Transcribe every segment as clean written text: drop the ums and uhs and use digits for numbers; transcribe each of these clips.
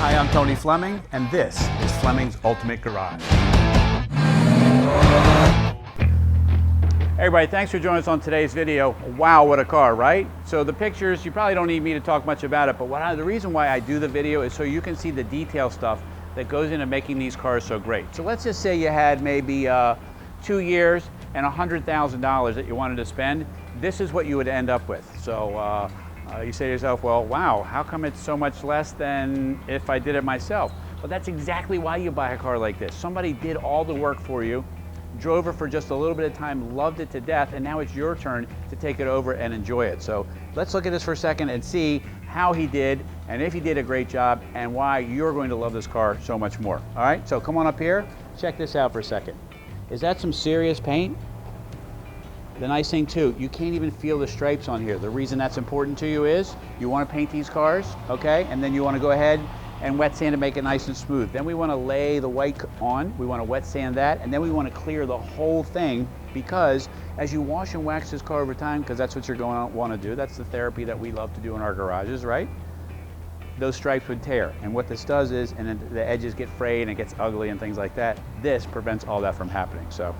Hi, I'm Tony Fleming, and this is Fleming's Ultimate Garage. Hey everybody, thanks for joining us on today's video. Wow, what a car, right? So the pictures, you probably don't need me to talk much about it, but the reason why I do the video is so you can see the detail stuff that goes into making these cars so great. So let's just say you had maybe 2 years and $100,000 that you wanted to spend. This is what you would end up with. So you say to yourself, well, wow, how come it's so much less than if I did it myself? Well, that's exactly why you buy a car like this. Somebody did all the work for you, drove it for just a little bit of time, loved it to death, and now it's your turn to take it over and enjoy it. So let's look at this for a second and see how he did, and if he did a great job, and why you're going to love this car so much more. All right, so come on up here, check this out for a second. Is that some serious paint? The nice thing too, you can't even feel the stripes on here. The reason that's important to you is you want to paint these cars, okay? And then you want to go ahead and wet sand to make it nice and smooth. Then we want to lay the white on, we want to wet sand that, and then we want to clear the whole thing, because as you wash and wax this car over time, because that's what you're going to want to do, that's the therapy that we love to do in our garages, right? Those stripes would tear, and what this does is, and then the edges get frayed and it gets ugly and things like that, this prevents all that from happening. So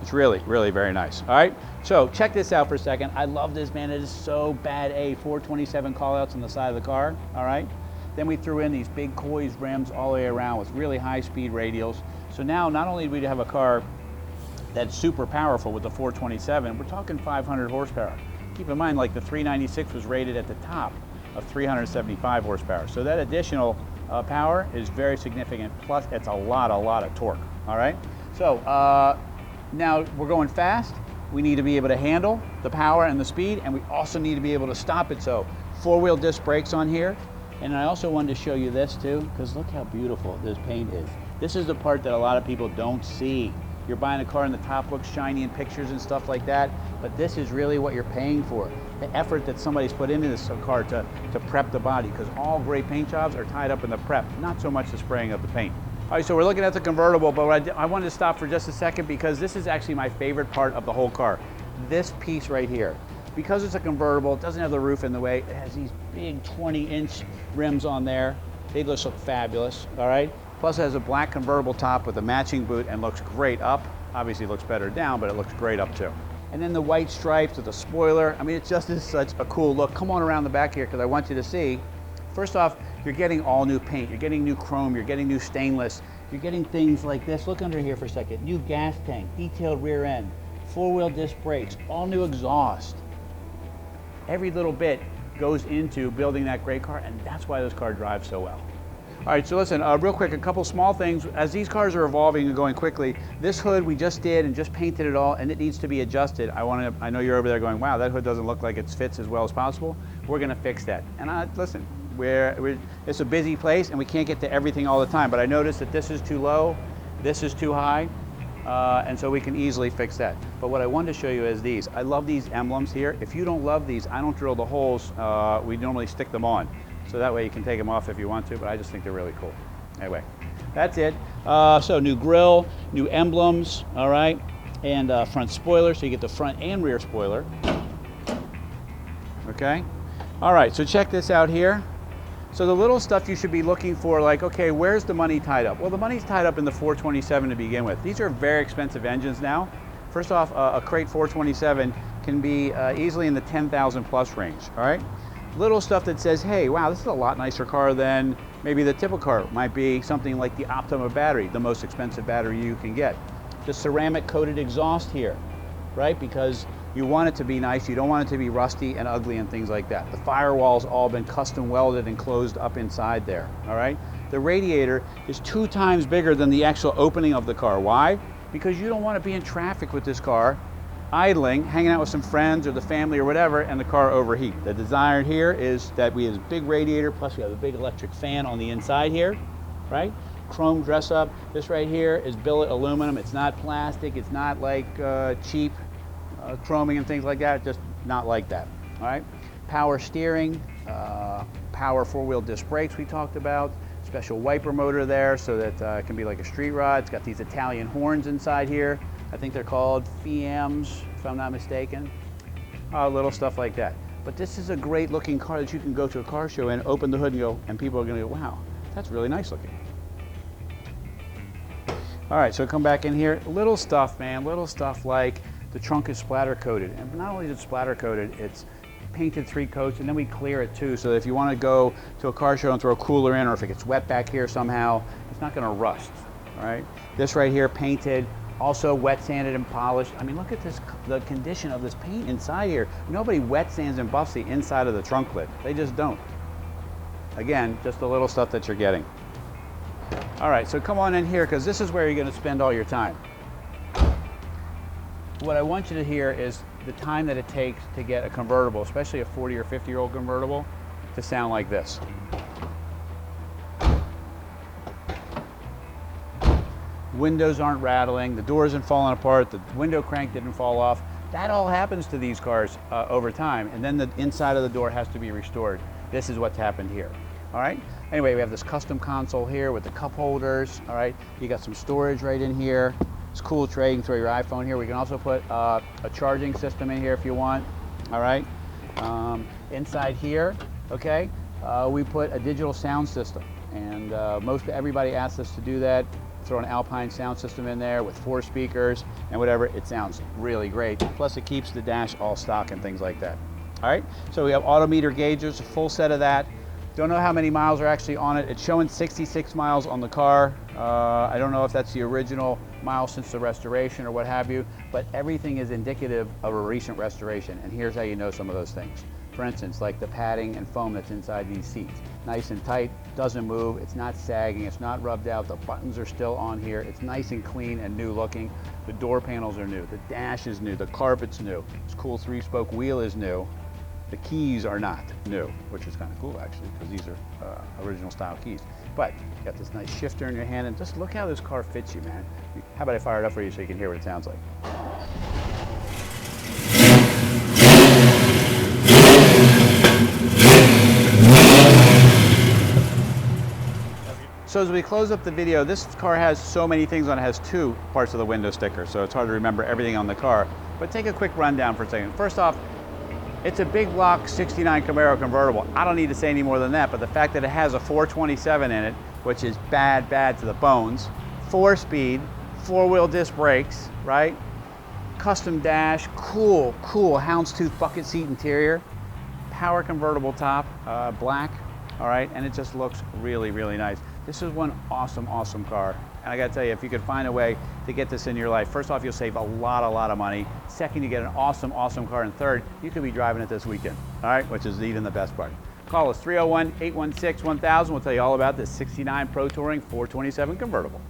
it's really, really very nice. All right, so check this out for a second. I love this, man. It is so bad A, 427 callouts on the side of the car, all right? Then we threw in these big Coys rims all the way around with really high-speed radials. So now, not only do we have a car that's super powerful with the 427, we're talking 500 horsepower. Keep in mind, like the 396 was rated at the top of 375 horsepower. So that additional power is very significant. Plus, it's a lot of torque, all right? So now we're going fast. We need to be able to handle the power and the speed, and we also need to be able to stop it. So 4-wheel disc brakes on here. And I also wanted to show you this too, because look how beautiful this paint is. This is the part that a lot of people don't see. You're buying a car and the top looks shiny in pictures and stuff like that, but this is really what you're paying for. The effort that somebody's put into this car to prep the body, because all great paint jobs are tied up in the prep, not so much the spraying of the paint. All right, so we're looking at the convertible, but I wanted to stop for just a second because this is actually my favorite part of the whole car. This piece right here. Because it's a convertible, it doesn't have the roof in the way, it has these big 20-inch rims on there. They just look fabulous, all right? Plus it has a black convertible top with a matching boot and looks great up. Obviously it looks better down, but it looks great up too. And then the white stripes with the spoiler. I mean, it just is such a cool look. Come on around the back here because I want you to see. First off, you're getting all new paint, you're getting new chrome, you're getting new stainless, you're getting things like this. Look under here for a second. New gas tank, detailed rear end, 4-wheel disc brakes, all new exhaust. Every little bit goes into building that great car, and that's why this car drives so well. All right, so listen, real quick, a couple small things. As these cars are evolving and going quickly, this hood we just did and just painted it all, and it needs to be adjusted. I know you're over there going, wow, that hood doesn't look like it fits as well as possible. We're gonna fix that. And listen, it's a busy place and we can't get to everything all the time, but I noticed that this is too low, this is too high, and so we can easily fix that. But what I wanted to show you is these. I love these emblems here. If you don't love these, I don't drill the holes. We normally stick them on. So that way you can take them off if you want to, but I just think they're really cool. Anyway, that's it. So new grille, new emblems, all right? And front spoiler, so you get the front and rear spoiler. Okay? All right, so check this out here. So the little stuff you should be looking for, like, okay, where's the money tied up? Well, the money's tied up in the 427 to begin with. These are very expensive engines now. First off, a crate 427 can be easily in the 10,000 plus range, all right? Little stuff that says, hey, wow, this is a lot nicer car than maybe the typical car. Might be something like the Optima battery, the most expensive battery you can get. The ceramic coated exhaust here, right? Because you want it to be nice, you don't want it to be rusty and ugly and things like that. The firewall's all been custom welded and closed up inside there, all right? The radiator is 2 times bigger than the actual opening of the car. Why? Because you don't want to be in traffic with this car, idling, hanging out with some friends or the family or whatever, and the car overheat. The design here is that we have a big radiator, plus we have a big electric fan on the inside here, right? Chrome dress up. This right here is billet aluminum. It's not plastic, it's not like cheap chroming and things like that, just not like that, all right? Power steering, power 4-wheel disc brakes we talked about, special wiper motor there so that it can be like a street rod. It's got these Italian horns inside here. I think they're called Fiams, if I'm not mistaken. Little stuff like that. But this is a great looking car that you can go to a car show and open the hood and go, and people are gonna go, wow, That's really nice looking. All right, so come back in here. Little stuff, man, little stuff like the trunk is splatter coated. And not only is it splatter coated, it's painted 3 coats, and then we clear it too. So if you want to go to a car show and throw a cooler in, or if it gets wet back here somehow, it's not going to rust, all right? This right here, painted, also wet sanded and polished. I mean, look at this, the condition of this paint inside here. Nobody wet sands and buffs the inside of the trunk lid. They just don't. Again, just the little stuff that you're getting. All right, so come on in here, because this is where you're going to spend all your time. What I want you to hear is the time that it takes to get a convertible, especially a 40 or 50-year-old convertible, to sound like this. Windows aren't rattling, the door isn't falling apart, the window crank didn't fall off. That all happens to these cars over time, and then the inside of the door has to be restored. This is what's happened here. All right. Anyway, we have this custom console here with the cup holders. All right. You got some storage right in here. It's a cool tray. You can throw your iPhone here. We can also put a charging system in here if you want. All right. Inside here, okay, we put a digital sound system, and most everybody asks us to do that. Throw an Alpine sound system in there with 4 speakers and whatever. It sounds really great. Plus, it keeps the dash all stock and things like that. All right. So we have autometer gauges, a full set of that. Don't know how many miles are actually on it. It's showing 66 miles on the car. I don't know if that's the original miles since the restoration or what have you, but everything is indicative of a recent restoration. And here's how you know some of those things. For instance, like the padding and foam that's inside these seats. Nice and tight, doesn't move, it's not sagging, it's not rubbed out, the buttons are still on here, it's nice and clean and new looking. The door panels are new, the dash is new, the carpet's new, this cool 3-spoke wheel is new. The keys are not new, which is kind of cool actually, because these are original style keys. But you got this nice shifter in your hand, and just look how this car fits you, man. How about I fire it up for you so you can hear what it sounds like? So as we close up the video, this car has so many things on it. It has 2 parts of the window sticker, so it's hard to remember everything on the car. But take a quick rundown for a second. First off, it's a big block 69 Camaro convertible. I don't need to say any more than that, but the fact that it has a 427 in it, which is bad to the bones, 4-speed, 4-wheel disc brakes, right? Custom dash, cool houndstooth bucket seat interior, power convertible top, black, all right? And it just looks really, really nice. This is one awesome car. And I gotta tell you, if you could find a way to get this in your life, first off, you'll save a lot of money. Second, you get an awesome car. And third, you could be driving it this weekend, all right? Which is even the best part. Call us 301-816-1000. We'll tell you all about this 69 Pro Touring 427 convertible.